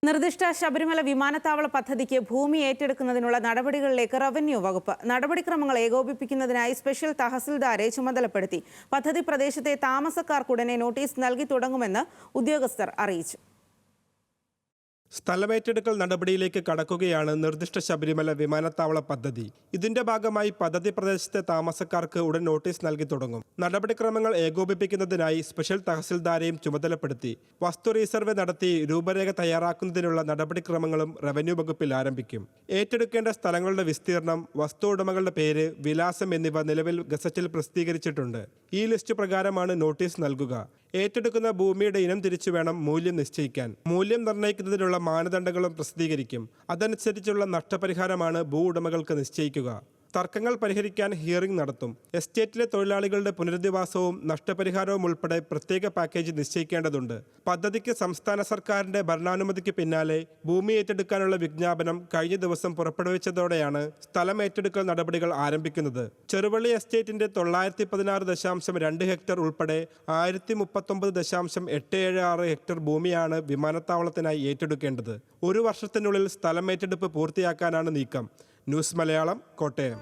നിർദ്ദിഷ്ട ശബരിമല വിമാനത്താവള പദ്ധതിക്ക് ഭൂമി ഏറ്റെടുക്കുന്നതിനുള്ള നടപടികളിലേക്ക് റവന്യൂ വകുപ്പ് നടപടിക്രമങ്ങൾ ഏകോപിപ്പിക്കുന്നതിനായി സ്പെഷ്യൽ തഹസിൽദാരെ ചുമതലപ്പെടുത്തി. പദ്ധതി പ്രദേശത്തെ താമസക്കാർക്കുടനെ നോട്ടീസ് നൽകി തുടങ്ങുമെന്ന് ഉദ്യോഗസ്ഥർ അറിയിച്ചു. സ്ഥലമേറ്റെടുക്കൽ നടപടിയിലേക്ക് കടക്കുകയാണ് നിർദ്ദിഷ്ട ശബരിമല വിമാനത്താവള പദ്ധതി. ഇതിന്റെ ഭാഗമായി പദ്ധതി പ്രദേശത്തെ താമസക്കാർക്ക് ഉടൻ നോട്ടീസ് നൽകി തുടങ്ങും. നടപടിക്രമങ്ങൾ ഏകോപിപ്പിക്കുന്നതിനായി സ്പെഷ്യൽ തഹസിൽദാരെയും ചുമതലപ്പെടുത്തി. വസ്തു റീസർവേ നടത്തി രൂപരേഖ തയ്യാറാക്കുന്നതിനുള്ള നടപടിക്രമങ്ങളും റവന്യൂ വകുപ്പിൽ ആരംഭിക്കും. ഏറ്റെടുക്കേണ്ട സ്ഥലങ്ങളുടെ വിസ്തീർണം, വസ്തു ഉടമകളുടെ പേര്, വിലാസം എന്നിവ നിലവിൽ ഗസറ്റിൽ പ്രസിദ്ധീകരിച്ചിട്ടുണ്ട്. ഈ ലിസ്റ്റ് പ്രകാരമാണ് നോട്ടീസ് നൽകുക. ഏറ്റെടുക്കുന്ന ഭൂമിയുടെ ഇനം തിരിച്ചു വേണം മൂല്യം നിശ്ചയിക്കാൻ. മൂല്യം നിർണ്ണയിക്കുന്നതിനുള്ള മാനദണ്ഡങ്ങളും പ്രസിദ്ധീകരിക്കും. അതനുസരിച്ചുള്ള നഷ്ടപരിഹാരമാണ് ഭൂ ഉടമകൾക്ക് നിശ്ചയിക്കുക. തർക്കങ്ങൾ പരിഹരിക്കാൻ ഹിയറിംഗ് നടത്തും. എസ്റ്റേറ്റിലെ തൊഴിലാളികളുടെ പുനരധിവാസവും നഷ്ടപരിഹാരവും ഉൾപ്പെടെ പ്രത്യേക പാക്കേജ് നിശ്ചയിക്കേണ്ടതുണ്ട്. പദ്ധതിക്ക് സംസ്ഥാന സർക്കാരിന്റെ ഭരണാനുമതിക്ക് പിന്നാലെ ഭൂമി ഏറ്റെടുക്കാനുള്ള വിജ്ഞാപനം കഴിഞ്ഞ ദിവസം പുറപ്പെടുവിച്ചതോടെയാണ് സ്ഥലം ഏറ്റെടുക്കൽ നടപടികൾ ആരംഭിക്കുന്നത്. ചെറുവള്ളി എസ്റ്റേറ്റിന്റെ 916.2 ഹെക്ടർ ഉൾപ്പെടെ 1039.876 ഹെക്ടർ ഭൂമിയാണ് വിമാനത്താവളത്തിനായി ഏറ്റെടുക്കേണ്ടത്. ഒരു വർഷത്തിനുള്ളിൽ സ്ഥലം ഏറ്റെടുപ്പ് പൂർത്തിയാക്കാനാണ് നീക്കം. ന്യൂസ് മലയാളം, കോട്ടയം.